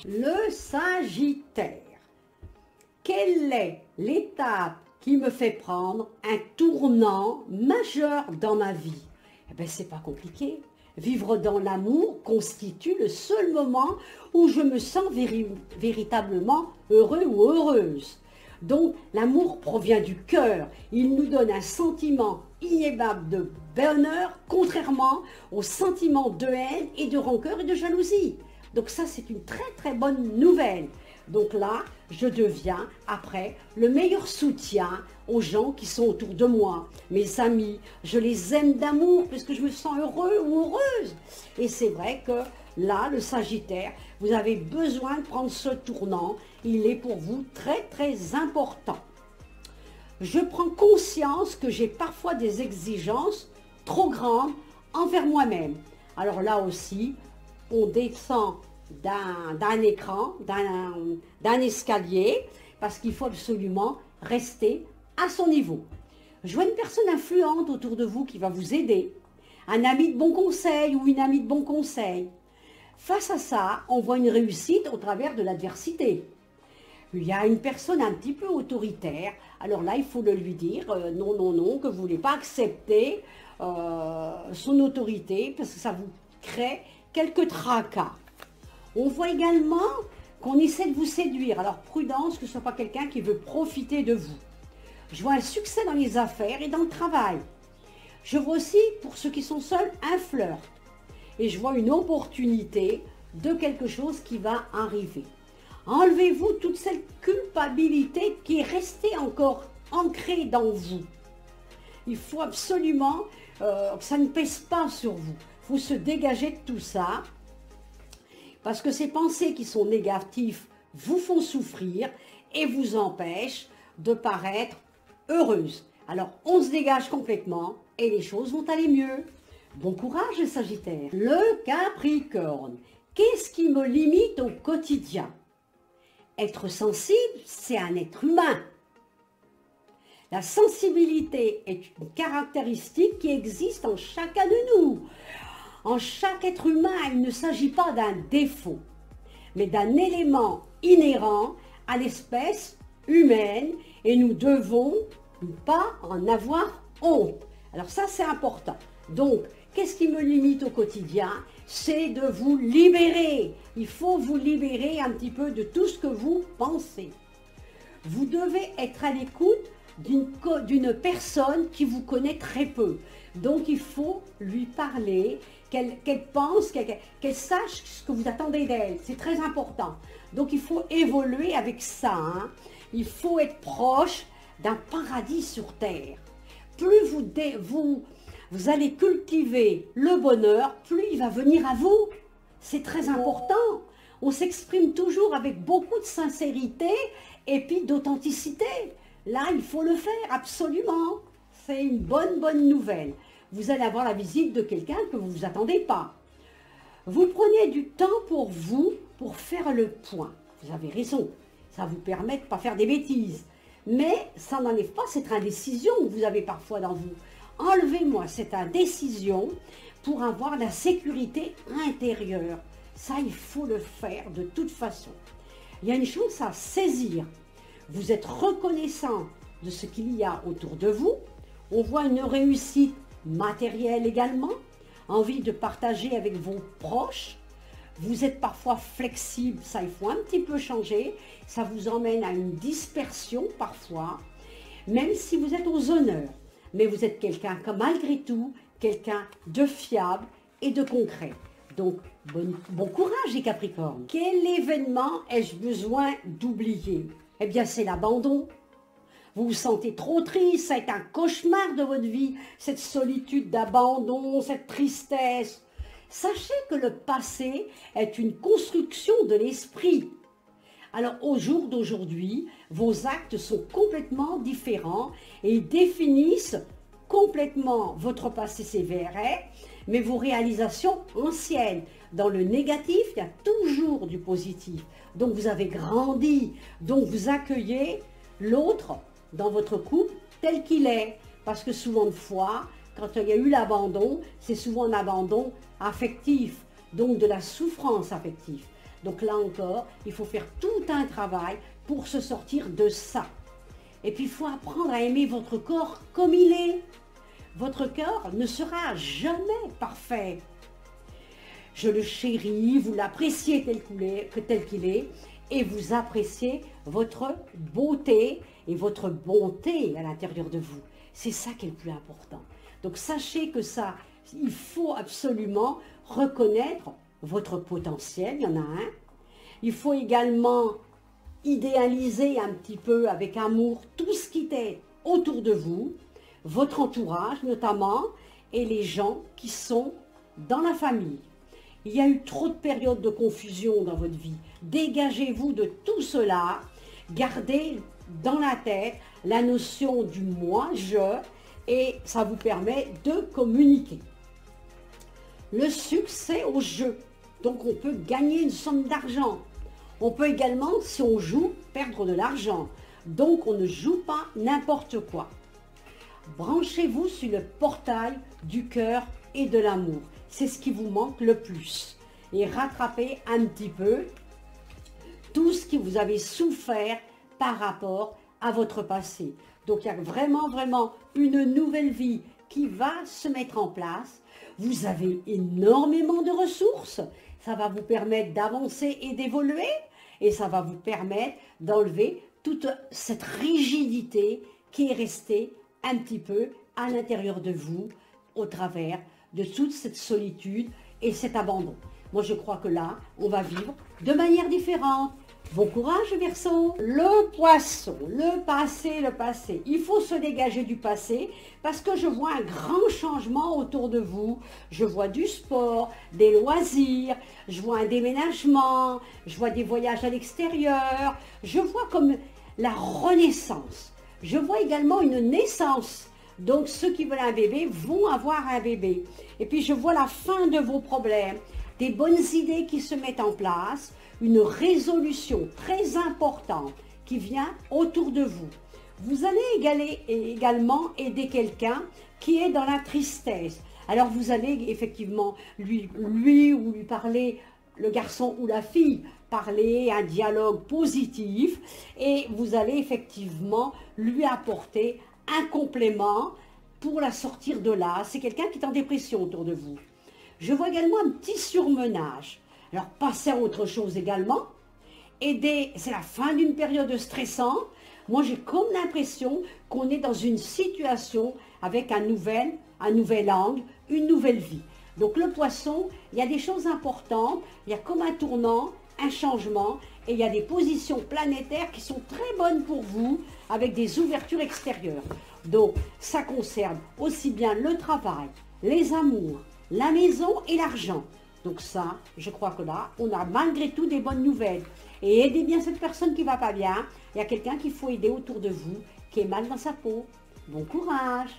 Le Sagittaire. Quelle est l'étape qui me fait prendre un tournant majeur dans ma vie? Eh bien, c'est pas compliqué. Vivre dans l'amour constitue le seul moment où je me sens véritablement heureux ou heureuse. Donc, l'amour provient du cœur. Il nous donne un sentiment inébranlable de bonheur, contrairement au sentiment de haine et de rancœur et de jalousie. Donc ça, c'est une très très bonne nouvelle. Donc là, je deviens après le meilleur soutien aux gens qui sont autour de moi. Mes amis, je les aime d'amour puisque je me sens heureux ou heureuse. Et c'est vrai que là, le Sagittaire, vous avez besoin de prendre ce tournant. Il est pour vous très très important. Je prends conscience que j'ai parfois des exigences trop grandes envers moi-même. Alors là aussi, on descend d'un écran, d'un escalier, parce qu'il faut absolument rester à son niveau. Je vois une personne influente autour de vous qui va vous aider, un ami de bon conseil ou une amie de bon conseil. Face à ça, on voit une réussite au travers de l'adversité. Il y a une personne un petit peu autoritaire, alors là il faut le lui dire, non, non, non, que vous ne voulez pas accepter son autorité, parce que ça vous crée quelques tracas. On voit également qu'on essaie de vous séduire, alors prudence que ce ne soit pas quelqu'un qui veut profiter de vous. Je vois un succès dans les affaires et dans le travail. Je vois aussi, pour ceux qui sont seuls, un flirt. Et je vois une opportunité de quelque chose qui va arriver. Enlevez-vous toute cette culpabilité qui est restée encore ancrée dans vous. Il faut absolument que ça ne pèse pas sur vous. Il faut se dégager de tout ça. Parce que ces pensées qui sont négatives vous font souffrir et vous empêchent de paraître heureuse. Alors, on se dégage complètement et les choses vont aller mieux. Bon courage, les Sagittaires. Le Capricorne. Qu'est-ce qui me limite au quotidien? Être sensible, c'est un être humain. La sensibilité est une caractéristique qui existe en chacun de nous. En chaque être humain, il ne s'agit pas d'un défaut, mais d'un élément inhérent à l'espèce humaine et nous devons ne pas en avoir honte. Alors ça, c'est important. Donc, qu'est-ce qui me limite au quotidien? C'est de vous libérer. Il faut vous libérer un petit peu de tout ce que vous pensez. Vous devez être à l'écoute d'une personne qui vous connaît très peu. Donc, il faut lui parler, qu'elle pense, qu'elle sache ce que vous attendez d'elle. C'est très important. Donc, il faut évoluer avec ça. Hein. Il faut être proche d'un paradis sur terre. Plus vous allez cultiver le bonheur, plus il va venir à vous. C'est très important. On s'exprime toujours avec beaucoup de sincérité et puis d'authenticité. Là, il faut le faire, absolument. C'est une bonne nouvelle. Vous allez avoir la visite de quelqu'un que vous ne vous attendez pas. Vous prenez du temps pour vous, pour faire le point. Vous avez raison. Ça vous permet de ne pas faire des bêtises. Mais ça n'enlève pas cette indécision que vous avez parfois dans vous. Enlevez-moi cette indécision pour avoir la sécurité intérieure. Ça, il faut le faire de toute façon. Il y a une chose à saisir. Vous êtes reconnaissant de ce qu'il y a autour de vous. On voit une réussite matérielle également. Envie de partager avec vos proches. Vous êtes parfois flexible, ça il faut un petit peu changer. Ça vous emmène à une dispersion parfois. Même si vous êtes aux honneurs. Mais vous êtes quelqu'un que malgré tout, quelqu'un de fiable et de concret. Donc, bon courage les Capricornes. Quel événement ai-je besoin d'oublier? Eh bien, c'est l'abandon. Vous vous sentez trop triste, ça a été un cauchemar de votre vie, cette solitude d'abandon, cette tristesse. Sachez que le passé est une construction de l'esprit. Alors, au jour d'aujourd'hui, vos actes sont complètement différents et définissent complètement votre passé, c'est vrai, mais vos réalisations anciennes. Dans le négatif, il y a toujours du positif. Donc, vous avez grandi. Donc, vous accueillez l'autre dans votre couple tel qu'il est. Parce que souvent de fois, quand il y a eu l'abandon, c'est souvent un abandon affectif. Donc, de la souffrance affective. Donc là encore, il faut faire tout un travail pour se sortir de ça. Et puis il faut apprendre à aimer votre corps comme il est. Votre corps ne sera jamais parfait. Je le chéris, vous l'appréciez tel qu'il est, et vous appréciez votre beauté et votre bonté à l'intérieur de vous. C'est ça qui est le plus important. Donc sachez que ça, il faut absolument reconnaître votre potentiel, il y en a un. Il faut également idéaliser un petit peu avec amour tout ce qui est autour de vous, votre entourage notamment, et les gens qui sont dans la famille. Il y a eu trop de périodes de confusion dans votre vie. Dégagez-vous de tout cela. Gardez dans la tête la notion du moi, je, et ça vous permet de communiquer. Le succès au jeu. Donc on peut gagner une somme d'argent. On peut également, si on joue, perdre de l'argent. Donc on ne joue pas n'importe quoi. Branchez-vous sur le portail du cœur et de l'amour. C'est ce qui vous manque le plus. Et rattrapez un petit peu tout ce que vous avez souffert par rapport à votre passé. Donc il y a vraiment une nouvelle vie qui va se mettre en place. Vous avez énormément de ressources. Ça va vous permettre d'avancer et d'évoluer. Et ça va vous permettre d'enlever toute cette rigidité qui est restée un petit peu à l'intérieur de vous au travers de toute cette solitude et cet abandon. Moi, je crois que là, on va vivre de manière différente. Bon courage, Verseau. Le poisson, le passé. Il faut se dégager du passé parce que je vois un grand changement autour de vous. Je vois du sport, des loisirs, je vois un déménagement, je vois des voyages à l'extérieur. Je vois comme la renaissance. Je vois également une naissance. Donc, ceux qui veulent un bébé vont avoir un bébé. Et puis, je vois la fin de vos problèmes, des bonnes idées qui se mettent en place, une résolution très importante qui vient autour de vous. Vous allez également aider quelqu'un qui est dans la tristesse. Alors, vous allez effectivement lui ou lui parler, le garçon ou la fille, parler un dialogue positif et vous allez effectivement lui apporter un complément pour la sortir de là. C'est quelqu'un qui est en dépression autour de vous. Je vois également un petit surmenage. Alors, passez à autre chose également. Aider, c'est la fin d'une période stressante. Moi, j'ai comme l'impression qu'on est dans une situation avec un nouvel angle, une nouvelle vie. Donc, le poisson, il y a des choses importantes. Il y a comme un tournant, un changement. Et il y a des positions planétaires qui sont très bonnes pour vous avec des ouvertures extérieures. Donc, ça concerne aussi bien le travail, les amours, la maison et l'argent. Donc ça, je crois que là, on a malgré tout des bonnes nouvelles. Et aidez bien cette personne qui ne va pas bien. Il y a quelqu'un qu'il faut aider autour de vous, qui est mal dans sa peau. Bon courage!